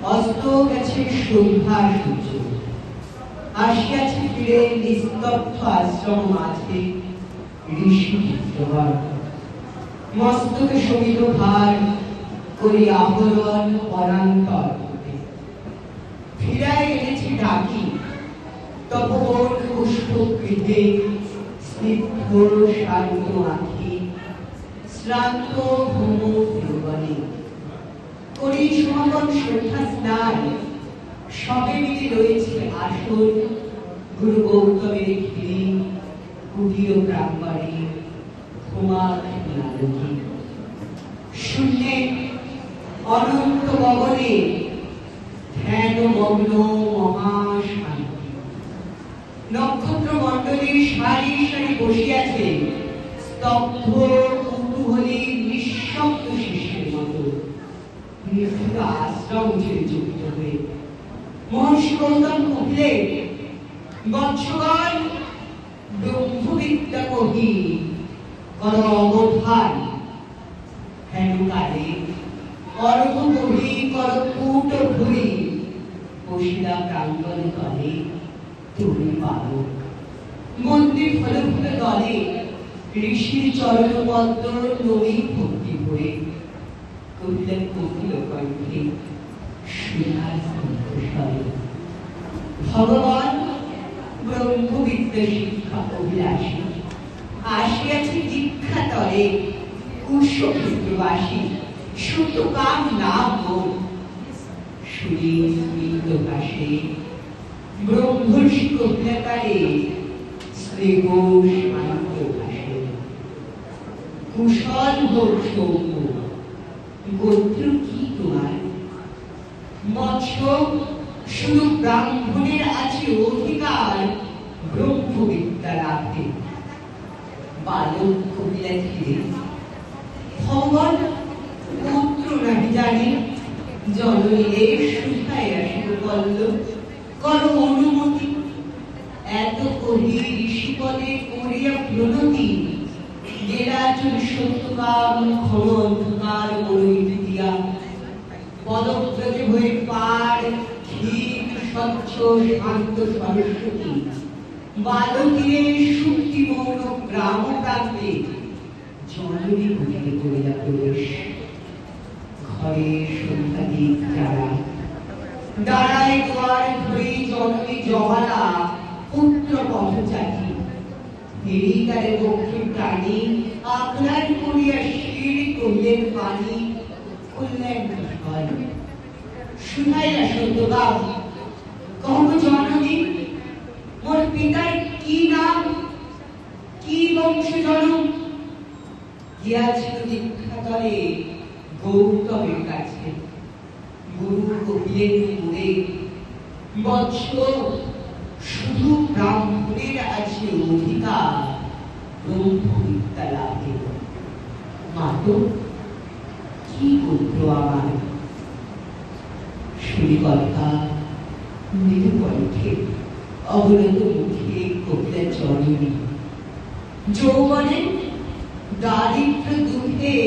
অস্ত গেছে সন্ধ্যার সূর্য, আসিয়াছে ফিরে নিস্তব্ধ আশ্রম মাঝে ঋষি চিত্রবর। মস্তকে শোভিত ভার করি আহরণ পরান্তর হতে। ফিরায় এনেছি ডাকি তপবন পুষ্প গৃহে, স্নিগ্ধ শান্ত আঁখি শ্রান্ত ভূম যৌবনে। করি সমাগম শ্রদ্ধা স্নান, সবে মিলে রয়েছে আসন গুরু গৌতমের ঘিরে, কুটির প্রাঙ্গণে ঘুমাচ্ছে আলোকে। শূন্যে অনন্ত গগনে ধ্যান মগ্ন মহাশান্তি। নক্ষত্র মণ্ডলী সারি সারি বসিয়াছে স্তব্ধ কৌতূহলী নিঃশব্দ শিষ্যের মতো, নির্ভীত আশ্রম ছেড়ে চকিত হয়ে। মহর্ষি গৌতম কহিলেন, বৎসগণ, ব্রহ্মবিদ্যা কহি কর অবধান। হেনুকালে অর্ঘ কহি কর কূট ভুরি, বসিলা প্রাঙ্গণ তলে তুমি পারো। মন্দির ফলে ফুলে দলে ঋষির চরণ পদ্ম নবী ভক্তি হয়ে। কহিলেন কোকিল কণ্ঠে সুধার স্নিগ্ধস্বরে, ভগবান ব্রহ্মবিদ্যা শিক্ষা অভিলাষী, আসিয়াছে দীক্ষা তরে কুশক্ষেত্রবাসী, সুত কাম নাম মোর। শুনি স্মিত ভাষে ব্রহ্মর্ষি কহিলাকারে, স্নেহ শান্ত ভাষে। কুশল হোক সৌম্য, গোত্র কি তোমার? মৎস্য শুধু ব্রাহ্মণের আছে অধিকার ব্রহ্মবিদ্যা লাভে। বালক কহিলা ধীরে, ভগবান পুত্র নাহি জানে, জননীরে সুধায় আসিব পল্লব, কর অনুমতি। এত কহি ঋষিপদে করিয়া প্রণতি, গেরাচুর সত্যকাম ঘন অন্ধকার মনোনীতি দিয়া। পদব্রজে হয়ে পার ক্ষীর স্বচ্ছ শান্ত সরস্বতী, বালতীরে শুক্তি মৌন গ্রাম প্রান্তে জননী গতিতে করিয়া প্রবেশ। ঘরে সন্ধ্যা দীপ জ্বালা, দাঁড়ায় দুয়ার ধরে জননী জবালা পুত্র পথচারী। হেরিকারে বক্ষে টানি আগ্রাণ করিয়া শির কহিলেন পানি, কহিলেন ভয়। শুনাইলা সত্যবাব, কহ জননী, মোর পিতার কি নাম, কি বংশ জনম? গিয়াছিল দীক্ষা তলে গৌতমের কাছে। গুরু কহিলেন মোরে, বৎস, শুধু ব্রাহ্মণের আছে অধিকার ব্রহ্মবিদ্যা লাভে। মাতো, কি পুত্র আমার? শুনি কথা মৃদু কণ্ঠে অবনত মুখে কহিলেন জননী, যৌবনে দারিদ্র দুঃখে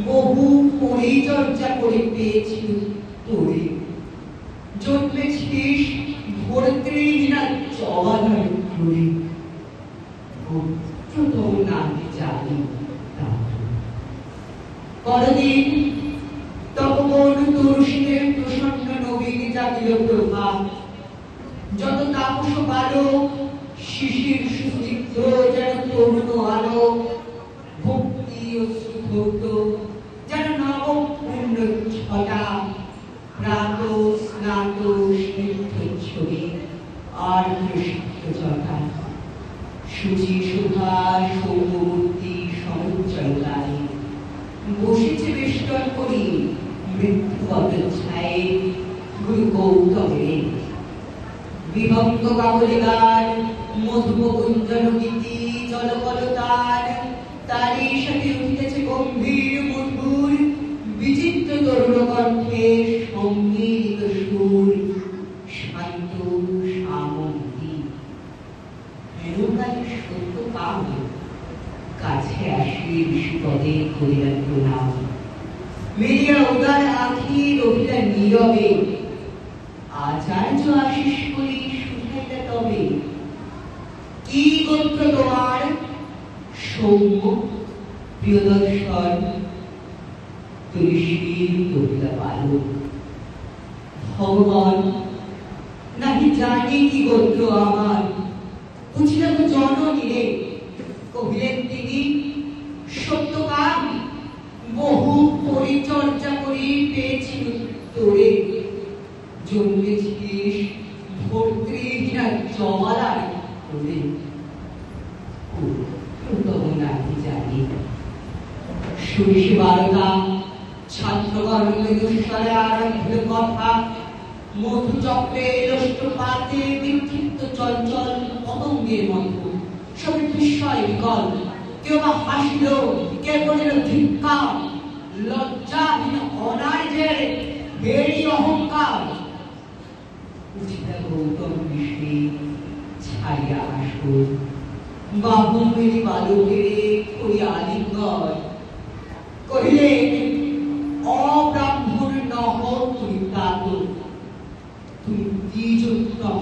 বহু পরিচর্যা করে পেয়েছি তোরে। জন্মেছিস ভর্তৃহীনা জবাধার করে, গোত্রতম নামে জানি পরদিন তপবন তুলসীদের প্রসন্ন নবীন জাতির প্রভা। যত তাপস বালক শিশির সুস্নিগ্ধ যেন তরুণ আলো, ভক্তি ও সুভক্ত যেন নব পূর্ণ ছটা। প্রাত স্নাত স্নিগ্ধ ছবি আর প্রসিদ্ধ জটা, সুচি শোভা সৌমূর্তি সমুজ্জ্বলতায় বসেছে বেষ্টন করি মৃত্যু অবচ্ছায় গুরু গৌতমের। বিভক্ত কাবলিগার মধুম কুঞ্জন গীতি জলকলতার, তারই সাথে উঠিতেছে গম্ভীর মধুর বিচিত্র তরুণ কণ্ঠে সম্মিলিত সুর, শান্ত সামগ্রী। হেনুকালে সত্য কাম কাছে আসি ঋষিপদে করিলেন প্রণাম। মেরিয়া উদার আঁখি রহিলা নীরবে, আচার্য আশিস করি শুধাইলা তবে কি গোত্র তোমার? সৌম্য প্রিয়দর্শন। তুলসীর কহিলা বালক, ভগবান নাহি জানি কি গোত্র আমার। বুঝিলাম জননী রে। কহিলেন তিনি, সত্যকাম বহু পরিচর্যা করি পেয়েছি তোরে। জন্মেছিস ভর্তৃহীনা জমালায় করে। তবু নাহি জানি। শুনিসি বারতা ছাত্রগণকে দুঃস্বরে আরম্ভ কথা। মধুচক্রে লোষ্টপাতে বিক্ষিপ্ত চঞ্চল পতঙ্গের মতো সবে বিস্ময় বিকল। কেউ বা হাসিল, কে বলিল ধিক্কার। লজ্জাহীন অনার্যের বেড়ি অহংকার। উঠিয়া গৌতম ঋষি ছাড়িয়া আসুন। বাবু মেরি বালকেরে করিয়া আলিঙ্গন। কহিলেন, অব্রাহ্মণ নহ তুমি প্রাত, তুমি দ্বিজোত্তম।